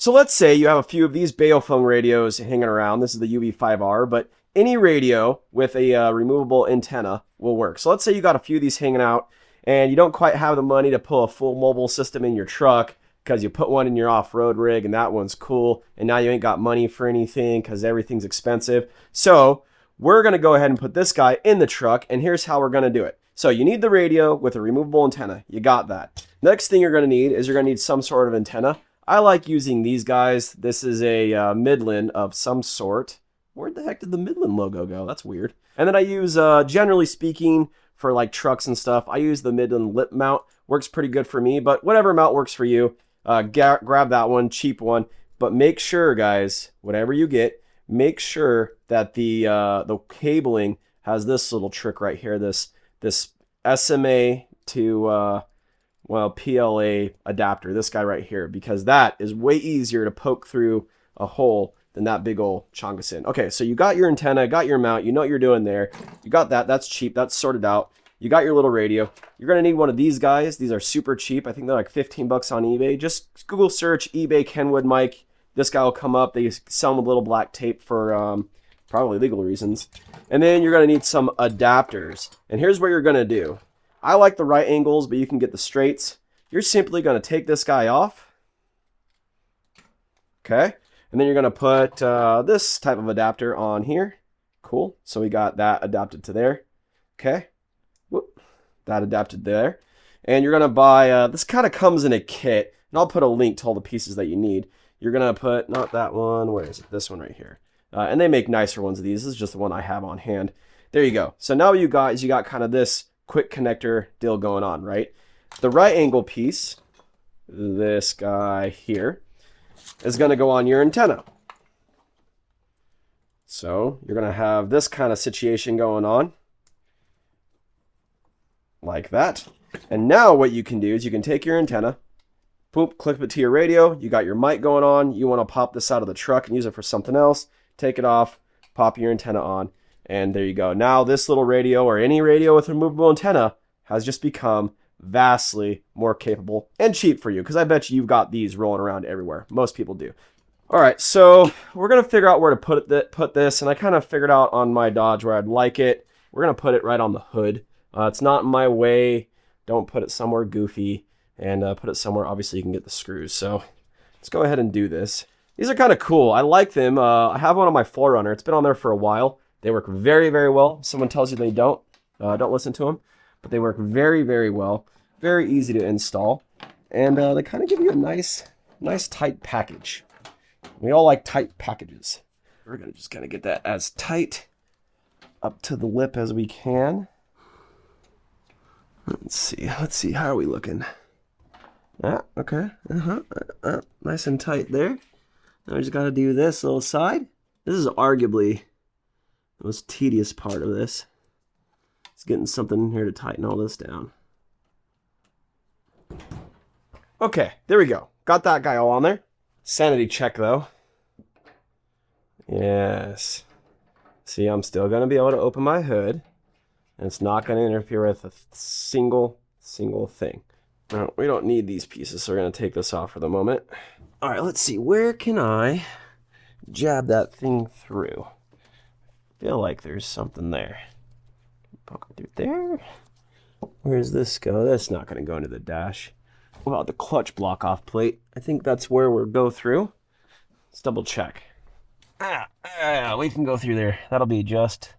So let's say you have a few of these Baophone radios hanging around. This is the UV5R, but any radio with a removable antenna will work. So let's say you got a few of these hanging out and you don't quite have the money to pull a full mobile system in your truck because you put one in your off-road rig and that one's cool, and now you ain't got money for anything because everything's expensive. So we're going to go ahead and put this guy in the truck, and here's how we're going to do it. So you need the radio with a removable antenna. You got that. Next thing you're going to need is you're going to need some sort of antenna. I like using these guys. This is a Midland of some sort. Where the heck did the Midland logo go? That's weird. And then I use, generally speaking, for like trucks and stuff, I use the Midland lip mount. Works pretty good for me, but whatever mount works for you, grab that one, cheap one. But make sure, guys, whatever you get, make sure that the cabling has this little trick right here, this SMA to PLA adapter, this guy right here, because that is way easier to poke through a hole than that big old Chongasin. Okay, so you got your antenna, got your mount, you know what you're doing there. You got that, that's cheap, that's sorted out. You got your little radio. You're gonna need one of these guys. These are super cheap. I think they're like 15 bucks on eBay. Just Google search eBay Kenwood mic. This guy will come up. They sell them with little black tape for probably legal reasons. And then you're gonna need some adapters. And here's what you're gonna do. I like the right angles, but you can get the straights. You're simply gonna take this guy off. Okay. And then you're gonna put this type of adapter on here. Cool. So we got that adapted to there. Okay. Whoop. That adapted there. And you're gonna buy, this kind of comes in a kit, and I'll put a link to all the pieces that you need. You're gonna put, not that one, where is it? This one right here. And they make nicer ones of these. This is just the one I have on hand. There you go. So now you guys, you got kind of this quick connector deal going on, right? The right angle piece, this guy here, is going to go on your antenna. So you're going to have this kind of situation going on like that. And now what you can do is you can take your antenna, boop, clip it to your radio. You got your mic going on. You want to pop this out of the truck and use it for something else. Take it off, pop your antenna on, and there you go. Now this little radio, or any radio with a removable antenna, has just become vastly more capable and cheap for you, because I bet you've got these rolling around everywhere. Most people do. All right, so we're going to figure out where to put this, and I kind of figured out on my Dodge where I'd like it. We're going to put it right on the hood. It's not in my way. Don't put it somewhere goofy, and put it somewhere obviously you can get the screws. So let's go ahead and do this. These are kind of cool. I like them. I have one on my 4Runner. It's been on there for a while. They work very, very well. If someone tells you they don't listen to them. But they work very, very well. Very easy to install. And they kind of give you a nice tight package. We all like tight packages. We're going to just kind of get that as tight up to the lip as we can. Let's see. How are we looking? Okay. Nice and tight there. Now we just got to do this little side. This is arguably the most tedious part of this. It's getting something in here to tighten all this down. Okay, there we go. Got that guy all on there. Sanity check though. Yes. See, I'm still going to be able to open my hood. And it's not going to interfere with a single thing. No, we don't need these pieces, so we're going to take this off for the moment. All right, let's see. Where can I jab that thing through? Feel like there's something there. Poke it through there. Where does this go? That's not going to go into the dash. What about the clutch block off plate? I think that's where we'll go through. Let's double check. We can go through there. That'll be just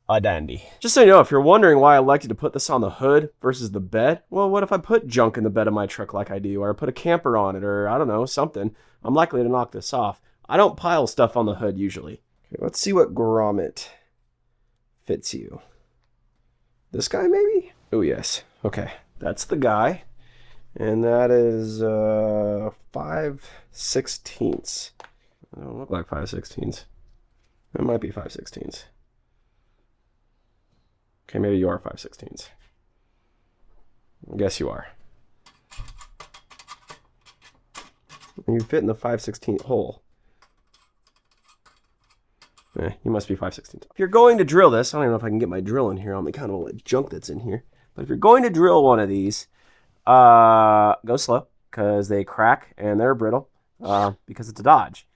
a dandy. Just so you know, if you're wondering why I elected to put this on the hood versus the bed, well, what if I put junk in the bed of my truck like I do, or I put a camper on it, or I don't know, something? I'm likely to knock this off. I don't pile stuff on the hood usually. Okay, let's see what grommet fits you. This guy maybe? Oh yes. Okay, that's the guy. And that is 5/16. I don't look like 5/16. It might be 5/16. Okay, maybe you are 5/16. I guess you are. You fit in the 5/16 hole. You must be 5/16. If you're going to drill this, I don't even know if I can get my drill in here on the kind of all the junk that's in here. But if you're going to drill one of these, go slow, because they crack and they're brittle. because it's a Dodge.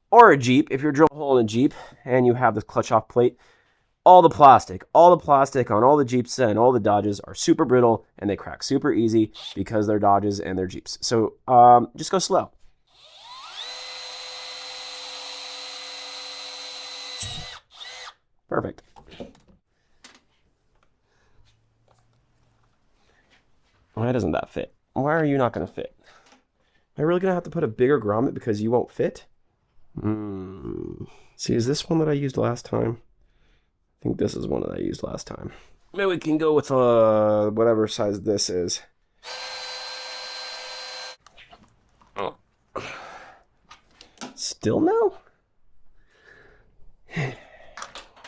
Or a Jeep, if you're drilling a hole in a Jeep and you have this clutch off plate, all the plastic on all the Jeeps and all the Dodges are super brittle and they crack super easy because they're Dodges and they're Jeeps. So just go slow. Perfect. Why doesn't that fit? Why are you not going to fit? Am I really going to have to put a bigger grommet because you won't fit? See, is this one that I used last time? I think this is one that I used last time. Maybe we can go with whatever size this is. Oh. Still no?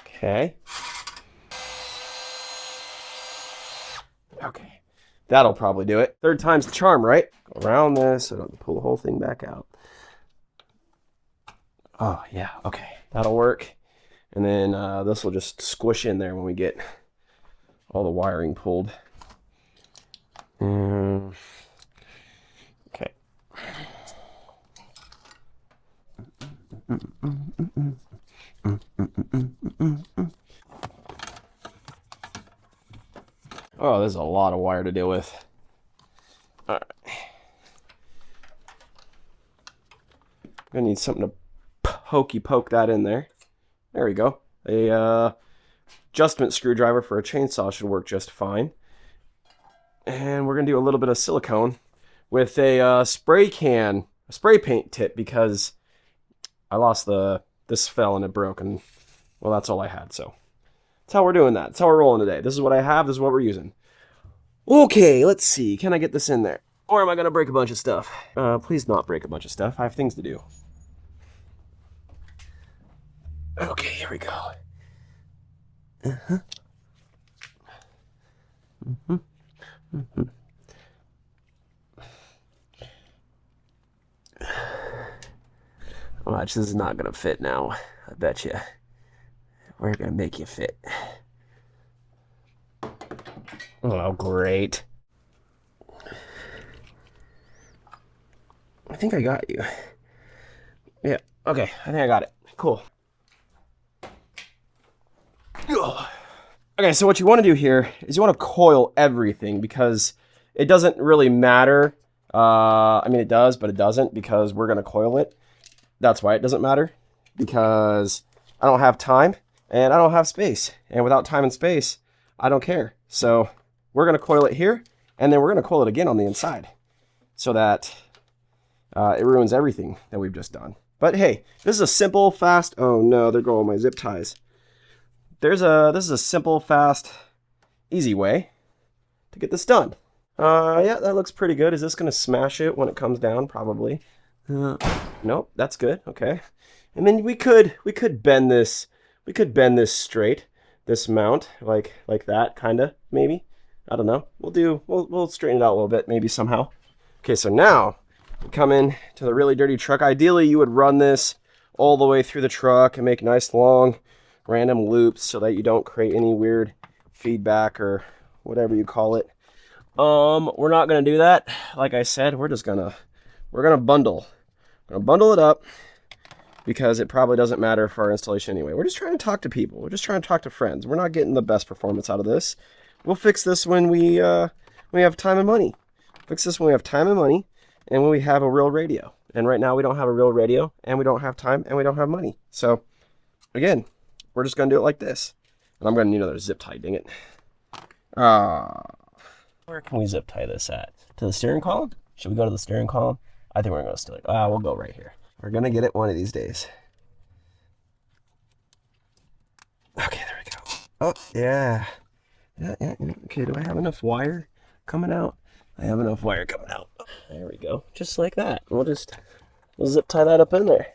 Okay. Okay. That'll probably do it. Third time's the charm, right? Go around this so I don't pull the whole thing back out. Oh, yeah. Okay. That'll work. And then this will just squish in there when we get all the wiring pulled. Okay. Oh, there's a lot of wire to deal with. All right. I'm gonna need something to hokey poke that in there. There we go. A adjustment screwdriver for a chainsaw should work just fine. And we're gonna do a little bit of silicone with a spray paint tip because I lost this fell and it broke, and well, that's all I had. So that's how we're doing that. That's how we're rolling today. This is what I have. This is what we're using. Okay, let's see. Can I get this in there? Or am I gonna break a bunch of stuff? Please not break a bunch of stuff. I have things to do. Okay, here we go. Watch, this is not gonna fit now. I bet you. We're gonna make you fit. Oh, great. I think I got you. Yeah, okay, I think I got it. Cool. Okay, so what you want to do here is you want to coil everything because it doesn't really matter. I mean, it does, but it doesn't because we're going to coil it. That's why it doesn't matter, because I don't have time and I don't have space. And without time and space, I don't care. So we're going to coil it here, and then we're going to coil it again on the inside so that it ruins everything that we've just done. But hey, this is a simple, fast... Oh no, there go all my zip ties. This is a simple, fast, easy way to get this done. Yeah, that looks pretty good. Is this going to smash it when it comes down? Probably. Nope, that's good. Okay. And then we could bend this. We could bend this straight, this mount, like that, kind of, maybe. I don't know. We'll straighten it out a little bit, maybe somehow. Okay, so now we come in to the really dirty truck. Ideally, you would run this all the way through the truck and make nice long random loops so that you don't create any weird feedback or whatever you call it. We're not gonna do that. Like I said, we're gonna bundle. We're gonna bundle it up because it probably doesn't matter for our installation anyway. We're just trying to talk to people. We're just trying to talk to friends. We're not getting the best performance out of this. We'll fix this when we have time and money. Fix this when we have time and money and when we have a real radio. And right now we don't have a real radio, and we don't have time, and we don't have money. So again, we're just going to do it like this. And I'm going to need another zip tie, dang it. Where can we zip tie this at? To the steering column? Should we go to the steering column? I think we're going to steer it. We'll go right here. We're going to get it one of these days. Okay, there we go. Oh, yeah. Yeah. Okay, do I have enough wire coming out? I have enough wire coming out. There we go. Just like that. We'll zip tie that up in there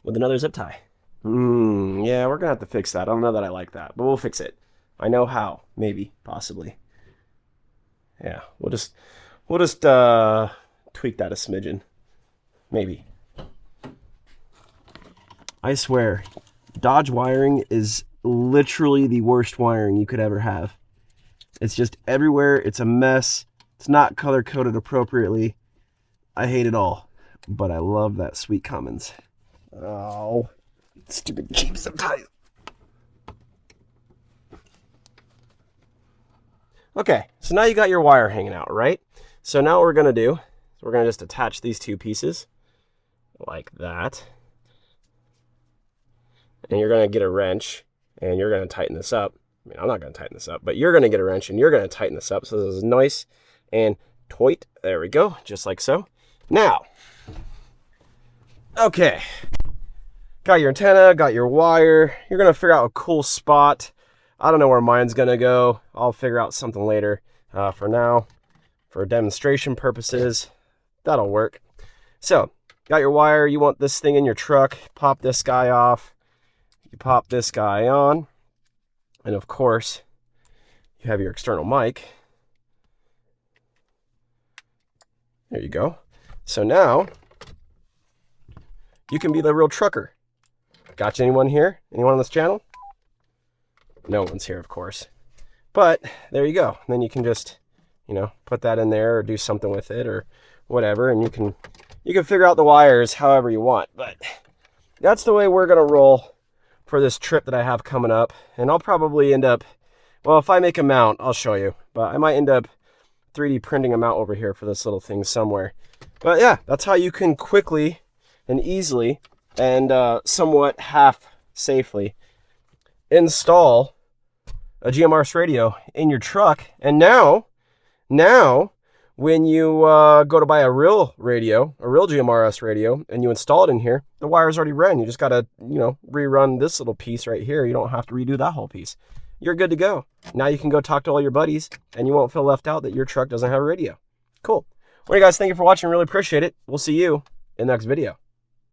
with another zip tie. Yeah, we're gonna have to fix that. I don't know that I like that, but we'll fix it. I know how. Maybe, possibly. Yeah, we'll just tweak that a smidgen. Maybe. I swear, Dodge wiring is literally the worst wiring you could ever have. It's just everywhere. It's a mess. It's not color coded appropriately. I hate it all. but I love that sweet Cummins. Oh, stupid cheap sometimes. Okay, so now you got your wire hanging out, right? So now what we're gonna do is we're gonna just attach these two pieces like that. And you're gonna get a wrench and you're gonna tighten this up. I mean, I'm not gonna tighten this up, but you're gonna get a wrench and you're gonna tighten this up so this is nice and tight. There we go, just like so. Now, okay, got your antenna, got your wire. You're gonna figure out a cool spot. I don't know where mine's gonna go. I'll figure out something later. For now, for demonstration purposes, that'll work. So, got your wire. You want this thing in your truck. Pop this guy off. You pop this guy on. And of course, you have your external mic. There you go. So now, you can be the real trucker. Got anyone here? Anyone on this channel? No one's here, of course. But there you go. And then you can just, you know, put that in there or do something with it or whatever, and you can figure out the wires however you want. But that's the way we're gonna roll for this trip that I have coming up. And I'll probably end up, well, if I make a mount, I'll show you. But I might end up 3D printing a mount over here for this little thing somewhere. But yeah, that's how you can quickly and easily and somewhat half safely install a GMRS radio in your truck. And now when you go to buy a real radio, a real GMRS radio, and you install it in here, the wire's already run. You just gotta, you know, rerun this little piece right here. You don't have to redo that whole piece. You're good to go. Now you can go talk to all your buddies and you won't feel left out that your truck doesn't have a radio. Cool. Well, you guys, thank you for watching. Really appreciate it. We'll see you in the next video.